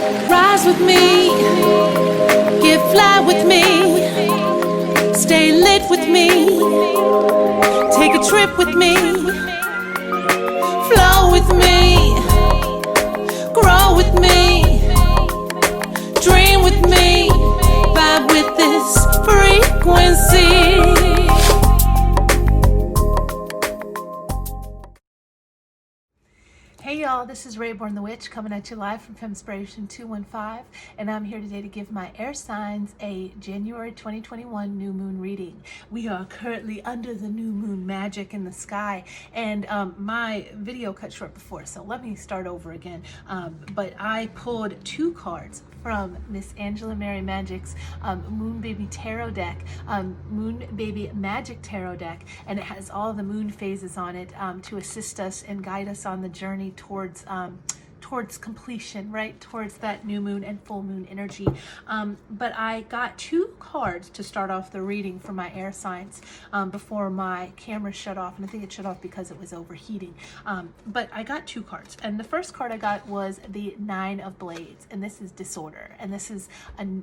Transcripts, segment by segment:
Rise with me, get fly with me, stay lit with me, take a trip with me, flow with me, grow with me, dream with me, vibe with this frequency. Hey y'all, this is Rayborn the Witch coming at you live from Femspiration 215, and I'm here today to give my air signs a January 2021 new moon reading. We are currently under the new moon magic in the sky, and my video cut short before, so let me start over again. But I pulled two cards from Miss Angela Mary Magic's Moonbaby Tarot deck, Moonbbmagick Tarot deck, and it has all the moon phases on it to assist us and guide us on the journey towards completion, right? Towards that new moon and full moon energy. But I got two cards to start off the reading for my air signs before my camera shut off, and I think it shut off because it was overheating. But I got two cards, and the first card I got was the Nine of Blades, and this is disorder, and this is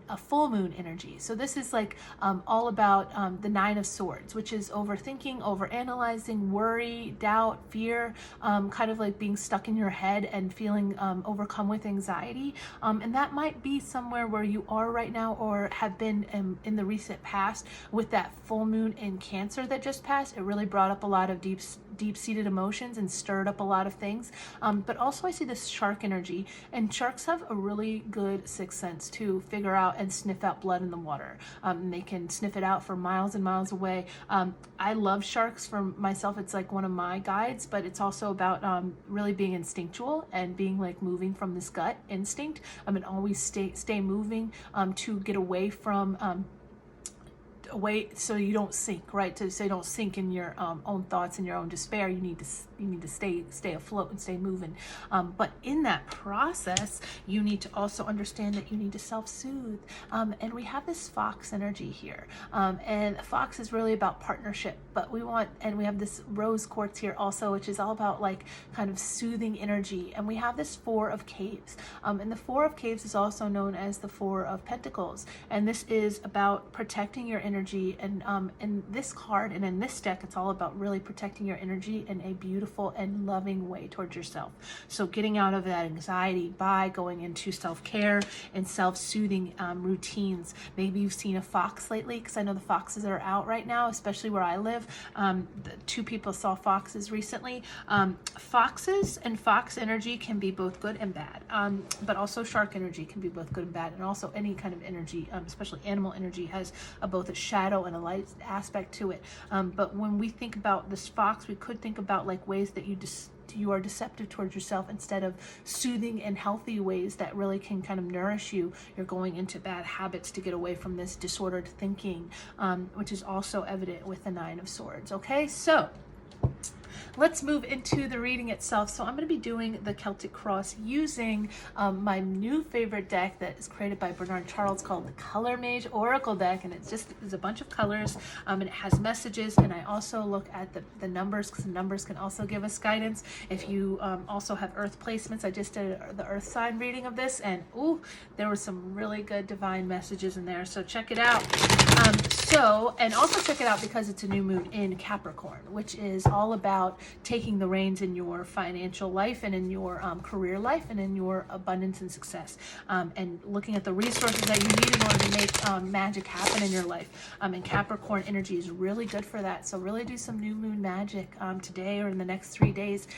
a full moon energy. So this is like all about the Nine of Swords, which is overthinking, overanalyzing, worry, doubt, fear, kind of like being stuck in your head and feeling overcome with anxiety, and that might be somewhere where you are right now or have been in the recent past. With that full moon in Cancer that just passed, it really brought up a lot of deep-seated emotions and stirred up a lot of things. But also I see this shark energy, and sharks have a really good sixth sense to figure out and sniff out blood in the water. They can sniff it out from miles and miles away. I love sharks for myself. It's like one of my guides, but it's also about really being instinctual and being like moving from this gut instinct, and always stay moving to get away from so you don't sink, right? So you don't sink in your own thoughts and your own despair. You need to stay afloat and stay moving. But in that process, you need to also understand that you need to self-soothe. And we have this fox energy here, and fox is really about partnership. But we have this rose quartz here also, which is all about like kind of soothing energy. And we have this Four of Caves, and the Four of Caves is also known as the Four of Pentacles. And this is about protecting your energy. And in this card and in this deck, it's all about really protecting your energy in a beautiful and loving way towards yourself. So getting out of that anxiety by going into self-care and self-soothing routines. Maybe you've seen a fox lately, because I know the foxes are out right now, especially where I live. Two people saw foxes recently. Foxes and fox energy can be both good and bad, but also shark energy can be both good and bad, and also any kind of energy, especially animal energy, has both a shadow and a light aspect to it. But when we think about this fox, we could think about like ways that you are deceptive towards yourself instead of soothing and healthy ways that really can kind of nourish you. You're going into bad habits to get away from this disordered thinking, which is also evident with the Nine of Swords. Okay, so let's move into the reading itself. So I'm going to be doing the Celtic Cross using my new favorite deck that is created by Bernard Charles called the Colormageoracle deck, and there's a bunch of colors, and it has messages. And I also look at the numbers, because the numbers can also give us guidance. If you also have earth placements, I just did the earth sign reading of this, and there were some really good divine messages in there, so check it out. And also check it out because it's a new moon in Capricorn, which is all about taking the reins in your financial life and in your career life and in your abundance and success, and looking at the resources that you need in order to make magic happen in your life. And Capricorn energy is really good for that. So really do some new moon magic today or in the next 3 days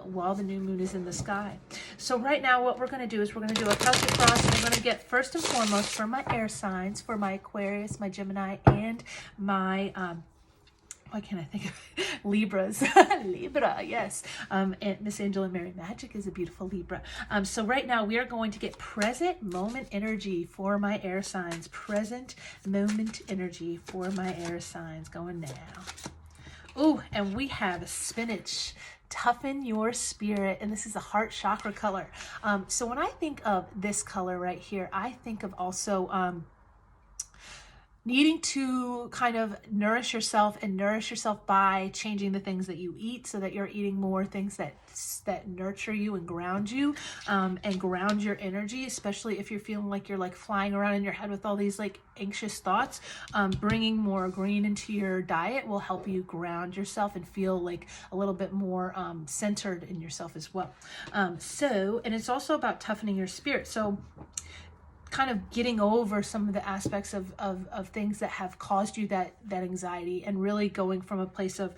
while the new moon is in the sky. So right now what we're going to do is we're going to do a Celtic Cross, and we're going to get first and foremost for my air signs, for my Aquarius, my Gemini, and my why can't I think of it? Libras. Libra, yes. And Miss Angela Mary Magic is a beautiful Libra. So right now we are going to get present moment energy for my air signs. Present moment energy for my air signs going now. And we have spinach. Toughen your spirit, and this is a heart chakra color. So when I think of this color right here, I think of also needing to kind of nourish yourself and nourish yourself by changing the things that you eat, so that you're eating more things that nurture you and ground you, and ground your energy, especially if you're feeling like you're like flying around in your head with all these like anxious thoughts. Bringing more green into your diet will help you ground yourself and feel like a little bit more centered in yourself as well. And it's also about toughening your spirit. So kind of getting over some of the aspects of things that have caused you that anxiety, and really going from a place of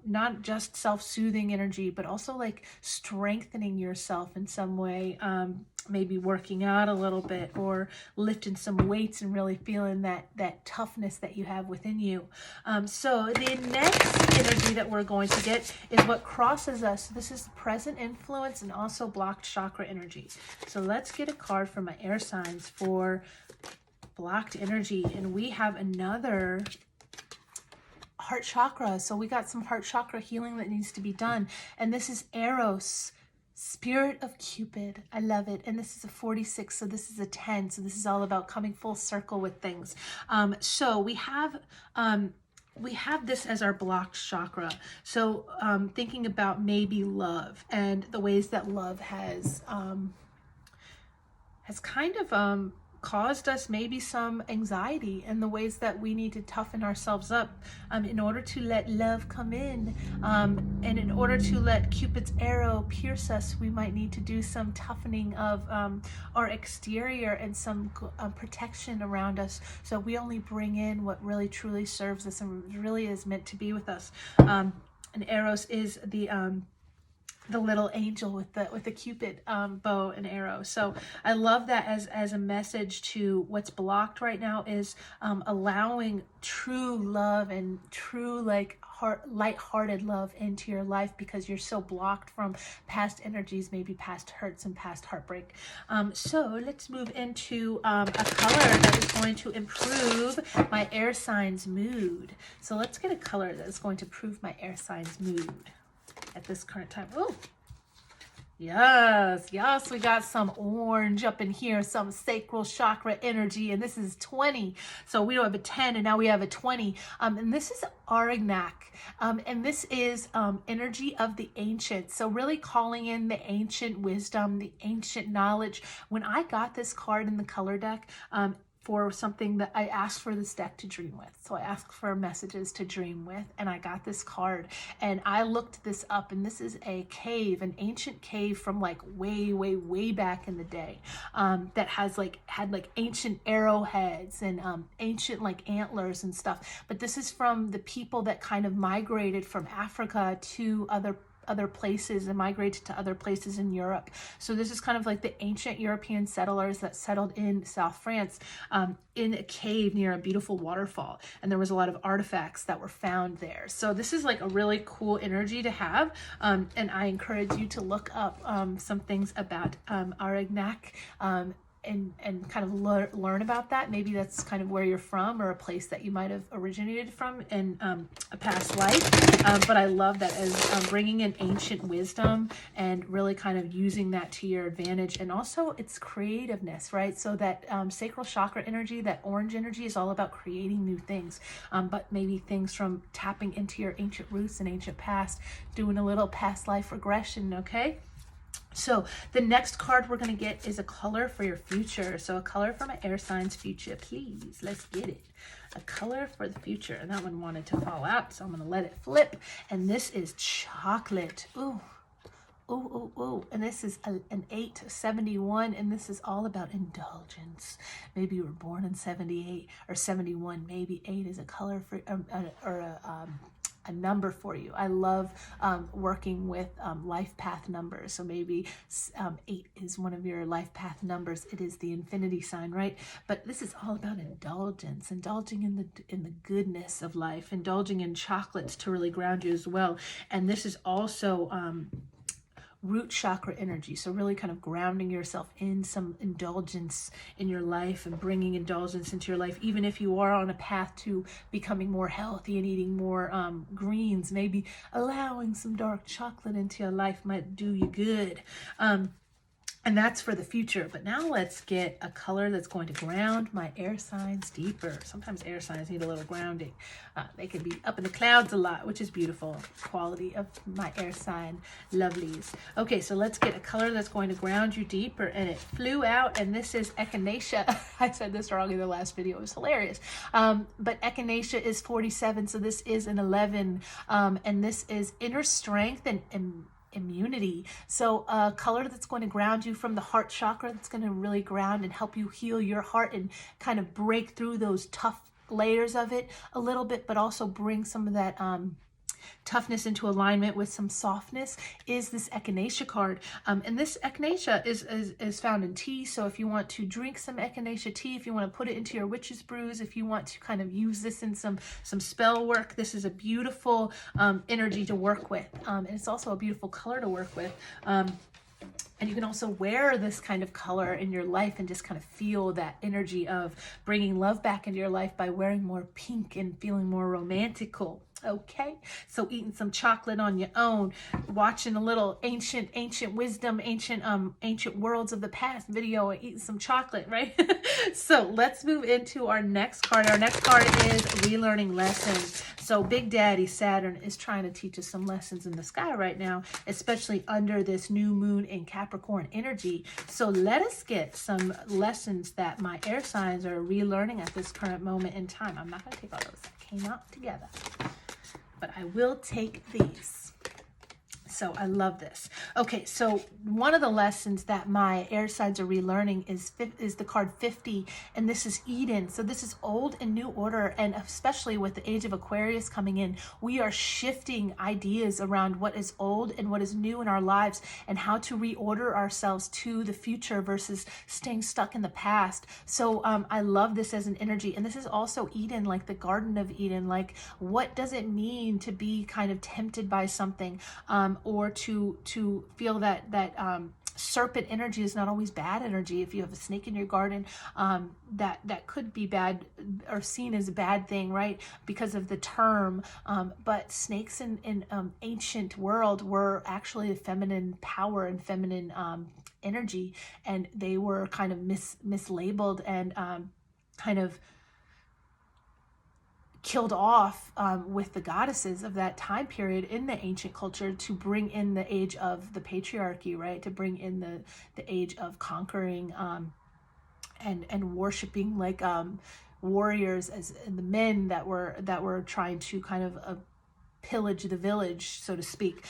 not just self-soothing energy, but also like strengthening yourself in some way, maybe working out a little bit or lifting some weights and really feeling that toughness that you have within you. So the next energy that we're going to get is what crosses us. This is present influence and also blocked chakra energy. So let's get a card for my air signs for blocked energy. And we have another heart chakra. So we got some heart chakra healing that needs to be done. And this is Eros, Spirit of Cupid. I love it. And this is a 46, so this is a 10. So this is all about coming full circle with things. So we have this as our blocked chakra. So thinking about maybe love and the ways that love has kind of caused us maybe some anxiety, and the ways that we need to toughen ourselves up in order to let love come in, and in order to let Cupid's arrow pierce us, we might need to do some toughening of our exterior and some protection around us, so we only bring in what really truly serves us and really is meant to be with us. And Eros is the little angel with the Cupid bow and arrow. So I love that as a message to what's blocked right now, is allowing true love and true like light-hearted love into your life, because you're so blocked from past energies, maybe past hurts and past heartbreak. So let's move into a color that is going to improve my air signs mood. So let's get a color that is going to improve my air signs mood at this current time. Oh, yes, we got some orange up in here, some sacral chakra energy, and this is 20. So we don't have a 10, and now we have a 20. And this is Aragnac, and this is energy of the ancients. So really calling in the ancient wisdom, the ancient knowledge. When I got this card in the color deck, for something that I asked for this deck to dream with. So I asked for messages to dream with, and I got this card, and I looked this up, and this is a cave, an ancient cave from like way back in the day, that had like ancient arrowheads and ancient like antlers and stuff. But this is from the people that kind of migrated from Africa to other places and migrated to other places in Europe. So this is kind of like the ancient European settlers that settled in South France, in a cave near a beautiful waterfall. And there was a lot of artifacts that were found there. So this is like a really cool energy to have. And I encourage you to look up some things about Aragnac, and kind of learn about that. Maybe that's kind of where you're from, or a place that you might have originated from in a past life. But I love that as bringing in ancient wisdom and really kind of using that to your advantage. And also it's creativeness, right? So that sacral chakra energy, that orange energy, is all about creating new things. But maybe things from tapping into your ancient roots and ancient past, doing a little past life regression, okay? So the next card we're going to get is a color for your future. So a color for my air signs future, please. Let's get it. A color for the future. And that one wanted to fall out, so I'm going to let it flip. And this is chocolate. Ooh. And this is an 871, and this is all about indulgence. Maybe you were born in 78 or 71. Maybe 8 is a color for a number for you. I love working with life path numbers. So maybe 8 is one of your life path numbers. It is the infinity sign, right? But this is all about indulgence, indulging in the goodness of life, indulging in chocolates to really ground you as well. And this is also root chakra energy. So really kind of grounding yourself in some indulgence in your life and bringing indulgence into your life, even if you are on a path to becoming more healthy and eating more greens. Maybe allowing some dark chocolate into your life might do you good. And that's for the future. But now let's get a color that's going to ground my air signs deeper. Sometimes air signs need a little grounding. They can be up in the clouds a lot, which is beautiful. Quality of my air sign lovelies. Okay, so let's get a color that's going to ground you deeper. And it flew out, and this is echinacea. I said this wrong in the last video. It was hilarious. But echinacea is 47, so this is an 11. And this is inner strength and immunity. So a color that's going to ground you from the heart chakra, that's going to really ground and help you heal your heart and kind of break through those tough layers of it a little bit, but also bring some of that toughness into alignment with some softness, is this echinacea card. And this echinacea is found in tea. So if you want to drink some echinacea tea, if you want to put it into your witch's brews, if you want to kind of use this in some spell work, this is a beautiful energy to work with. And it's also a beautiful color to work with. And you can also wear this kind of color in your life and just kind of feel that energy of bringing love back into your life by wearing more pink and feeling more romantical. Okay, so eating some chocolate on your own, watching a little ancient wisdom, ancient worlds of the past video, and eating some chocolate, right? So let's move into our next card. Our next card is relearning lessons. So Big Daddy Saturn is trying to teach us some lessons in the sky right now, especially under this new moon in Capricorn energy. So let us get some lessons that my air signs are relearning at this current moment in time. I'm not going to take all those. They came out together. But I will take these. So I love this. Okay, so one of the lessons that my air signs are relearning is the card 50, and this is Eden. So this is old and new order, and especially with the age of Aquarius coming in, we are shifting ideas around what is old and what is new in our lives and how to reorder ourselves to the future versus staying stuck in the past. So I love this as an energy, and this is also Eden, like the Garden of Eden. Like, what does it mean to be kind of tempted by something? Or to feel that serpent energy is not always bad energy. If you have a snake in your garden, that could be bad or seen as a bad thing, right? Because of the term. But snakes in ancient world were actually a feminine power and feminine energy, and they were kind of mislabeled and kind of killed off with the goddesses of that time period in the ancient culture to bring in the age of the patriarchy, right? To bring in the age of conquering and worshiping like warriors and the men that were trying to kind of pillage the village, so to speak.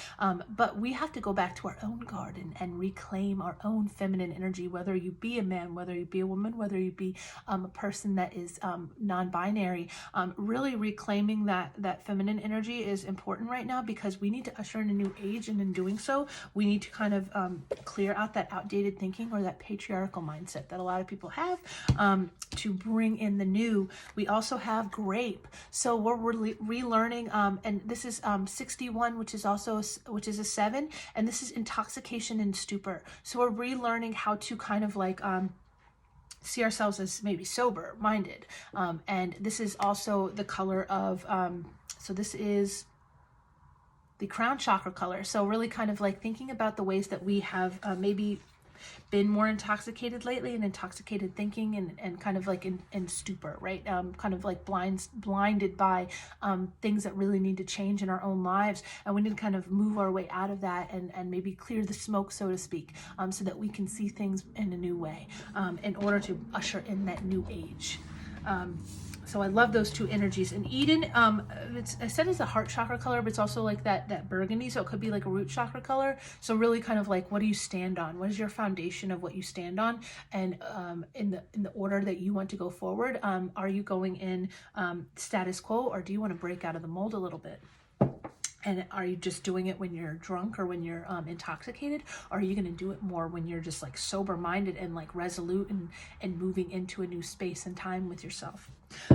But we have to go back to our own garden and reclaim our own feminine energy, whether you be a man, whether you be a woman, whether you be a person that is non-binary. Really reclaiming that feminine energy is important right now, because we need to usher in a new age, and in doing so, we need to kind of clear out that outdated thinking or that patriarchal mindset that a lot of people have, to bring in the new. We also have grape. So we're relearning, and this is 61, which is a 7, and this is intoxication and stupor. So we're relearning how to kind of like see ourselves as maybe sober minded, and this is also the color of so this is the crown chakra color. So really kind of like thinking about the ways that we have maybe been more intoxicated lately, and intoxicated thinking and kind of like in stupor, right? Kind of like blinded by things that really need to change in our own lives, and we need to kind of move our way out of that and maybe clear the smoke, so to speak, so that we can see things in a new way, in order to usher in that new age. So I love those two energies. And Eden, I said it's a heart chakra color, but it's also like that burgundy. So it could be like a root chakra color. So really kind of like, what do you stand on? What is your foundation of what you stand on? And in the order that you want to go forward, are you going in status quo, or do you want to break out of the mold a little bit? And are you just doing it when you're drunk or when you're intoxicated? Or are you going to do it more when you're just like sober-minded and like resolute and moving into a new space and time with yourself?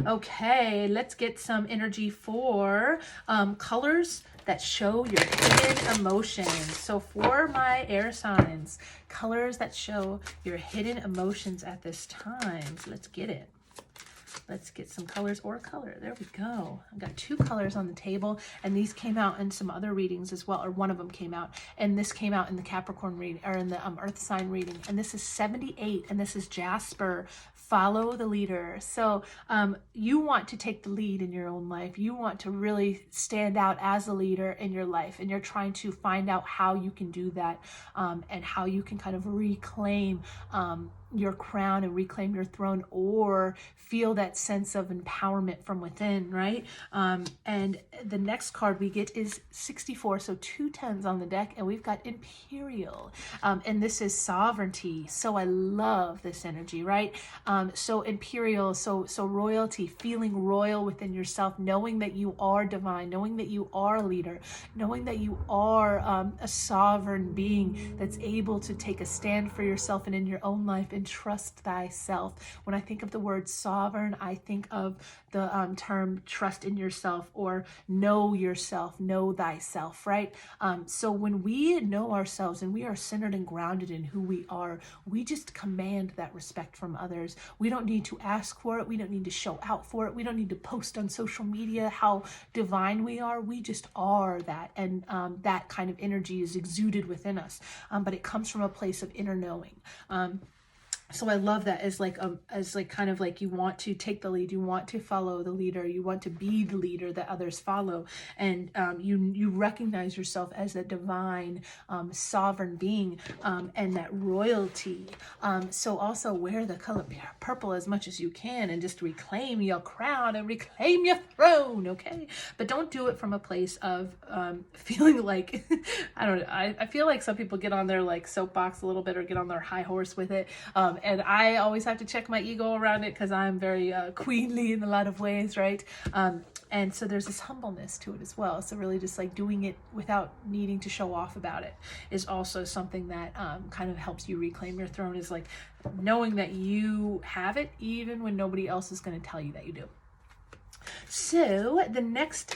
Okay, let's get some energy for colors that show your hidden emotions. So for my air signs, colors that show your hidden emotions at this time. So let's get it. Let's get some colors or a color. There we go. I've got 2 colors on the table, and these came out in some other readings as well, or one of them came out, and this came out in the Capricorn reading, or in the Earth sign reading, and this is 78, and this is Jasper. Follow the leader. So you want to take the lead in your own life. You want to really stand out as a leader in your life, and you're trying to find out how you can do that, and how you can kind of reclaim your crown and reclaim your throne, or feel that sense of empowerment from within, right? And the next card we get is 64, so 2 10s on the deck, and we've got Imperial, and this is sovereignty. So I love this energy, right? So Imperial, so royalty, feeling royal within yourself, knowing that you are divine, knowing that you are a leader, knowing that you are a sovereign being that's able to take a stand for yourself and in your own life, and trust thyself. When I think of the word sovereign, I think of the term trust in yourself, or know yourself, know thyself, right? So when we know ourselves and we are centered and grounded in who we are, we just command that respect from others. We don't need to ask for it. We don't need to show out for it. We don't need to post on social media how divine we are. We just are that, and that kind of energy is exuded within us, but it comes from a place of inner knowing. So I love that as kind of like you want to take the lead, you want to follow the leader, you want to be the leader that others follow, and you recognize yourself as a divine, sovereign being, and that royalty. So also wear the color purple as much as you can, and just reclaim your crown and reclaim your throne, okay? But don't do it from a place of feeling like, I don't know, I feel like some people get on their like soapbox a little bit, or get on their high horse with it. And I always have to check my ego around it, because I'm very queenly in a lot of ways, right? And so there's this humbleness to it as well. So really just like doing it without needing to show off about it is also something that kind of helps you reclaim your throne, is like knowing that you have it even when nobody else is going to tell you that you do. So the next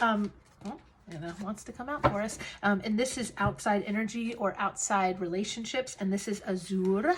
wants to come out for us, and this is outside energy or outside relationships, and this is Azure.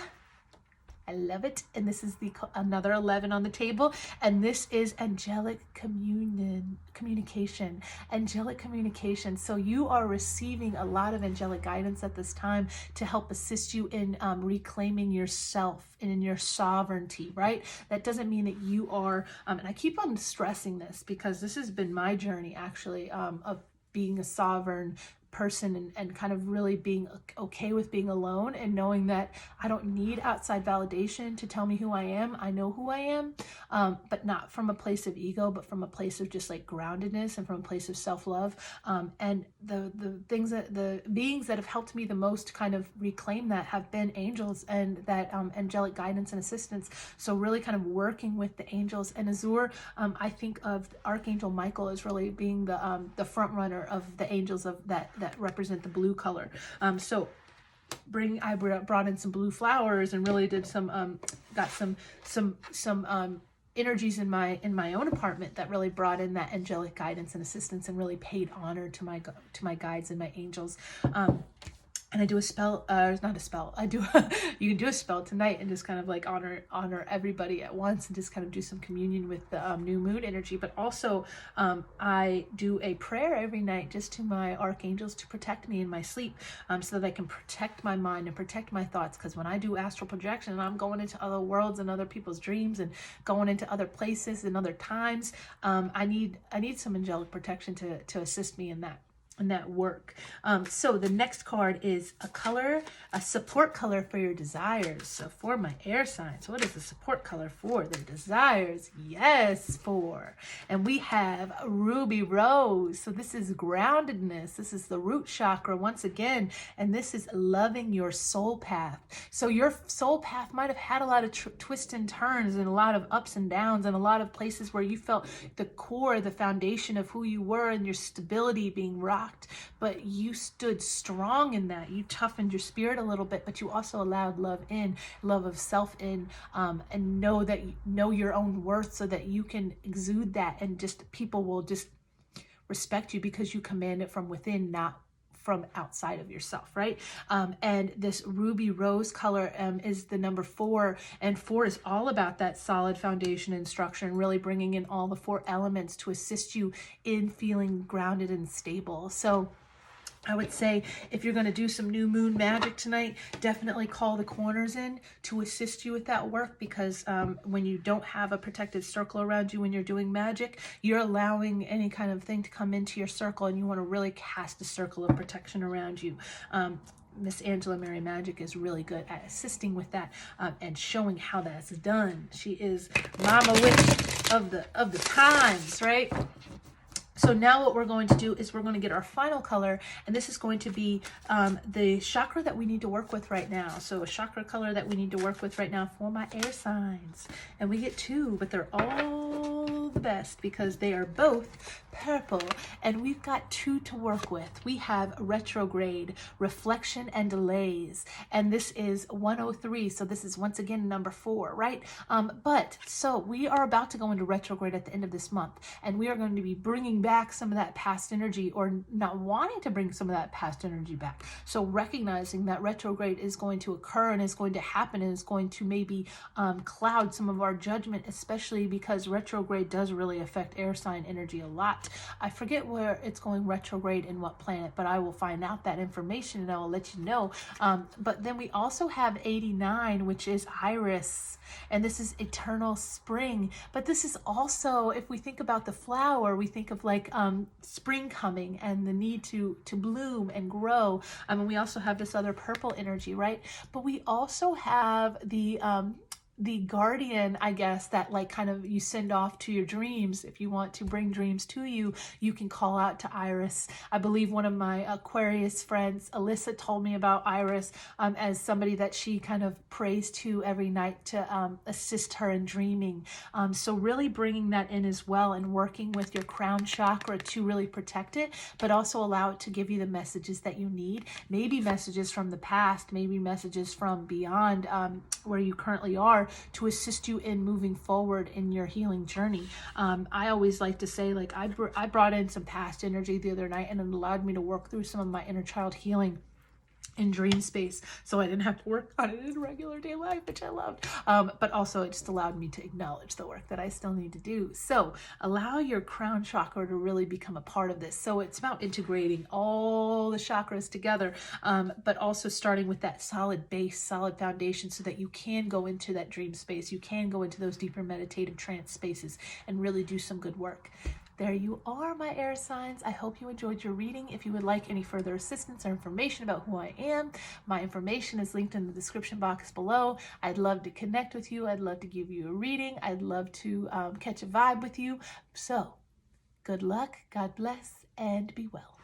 I love it. And this is another 11 on the table. And this is angelic communication. Angelic communication. So you are receiving a lot of angelic guidance at this time to help assist you in reclaiming yourself and in your sovereignty, right? That doesn't mean that you are, and I keep on stressing this because this has been my journey actually, of being a sovereign person, and kind of really being okay with being alone, and knowing that I don't need outside validation to tell me who I am. I know who I am, but not from a place of ego, but from a place of just like groundedness, and from a place of self-love. And the things that the beings that have helped me the most kind of reclaim that have been angels, and that angelic guidance and assistance. So really kind of working with the angels. And Azure, I think of Archangel Michael as really being the front runner of the angels of that represent the blue color. So I brought in some blue flowers, and really did some got some energies in my own apartment that really brought in that angelic guidance and assistance, and really paid honor to my guides and my angels. And I do a spell, not a spell, you can do a spell tonight, and just kind of like honor everybody at once, and just kind of do some communion with the new moon energy. But also I do a prayer every night just to my archangels to protect me in my sleep, so that I can protect my mind and protect my thoughts. Because when I do astral projection and I'm going into other worlds and other people's dreams, and going into other places and other times, I need some angelic protection to assist me in that work. So the next card is a support color for your desires. So for my air signs, what is the support color for their desires? Yes, and we have Ruby Rose. So this is groundedness. This is the root chakra once again, and this is loving your soul path. So your soul path might have had a lot of twists and turns, and a lot of ups and downs, and a lot of places where you felt the core, the foundation of who you were, and your stability being rocked. But you stood strong in that. You toughened your spirit a little bit, but you also allowed love of self in, and know your own worth, so that you can exude that, and just people will just respect you because you command it from within, not from outside of yourself, right? And this ruby rose color is the number 4, and 4 is all about that solid foundation and structure, and really bringing in all the 4 elements to assist you in feeling grounded and stable. So I would say if you're going to do some new moon magic tonight, definitely call the corners in to assist you with that work, because when you don't have a protected circle around you when you're doing magic, you're allowing any kind of thing to come into your circle, and you want to really cast a circle of protection around you. Miss Angela Mary Magic is really good at assisting with that and showing how that's done. She is Mama Witch of the times, right? So now what we're going to do is we're going to get our final color, and this is going to be the chakra that we need to work with right now. So a chakra color that we need to work with right now for my air signs. And we get 2, but they're all the best because they are both purple, and we've got 2 to work with. We have retrograde, reflection, and delays, and this is 103. So this is once again number 4, right? But so we are about to go into retrograde at the end of this month, and we are going to be bringing back some of that past energy, or not wanting to bring some of that past energy back. So recognizing that retrograde is going to occur and is going to happen and is going to maybe cloud some of our judgment, especially because retrograde does really affect air sign energy a lot. I forget where it's going retrograde in what planet, but I will find out that information and I will let you know. But then we also have 89, which is Iris, and this is eternal spring. But this is also, if we think about the flower, we think of like spring coming and the need to bloom and grow. And we also have this other purple energy, right? But we also have the guardian, I guess, that like kind of you send off to your dreams. If you want to bring dreams to you, you can call out to Iris. I believe one of my Aquarius friends, Alyssa, told me about Iris as somebody that she kind of prays to every night to assist her in dreaming. So really bringing that in as well, and working with your crown chakra to really protect it, but also allow it to give you the messages that you need. Maybe messages from the past, maybe messages from beyond where you currently are, to assist you in moving forward in your healing journey. I always like to say, like, I brought in some past energy the other night, and it allowed me to work through some of my inner child healing in dream space, so I didn't have to work on it in regular day life, which I loved. But also it just allowed me to acknowledge the work that I still need to do. So allow your crown chakra to really become a part of this. So it's about integrating all the chakras together, but also starting with that solid base, solid foundation, so that you can go into that dream space. You can go into those deeper meditative trance spaces and really do some good work. There you are, my air signs. I hope you enjoyed your reading. If you would like any further assistance or information about who I am, my information is linked in the description box below. I'd love to connect with you. I'd love to give you a reading. I'd love to catch a vibe with you. So good luck, God bless, and be well.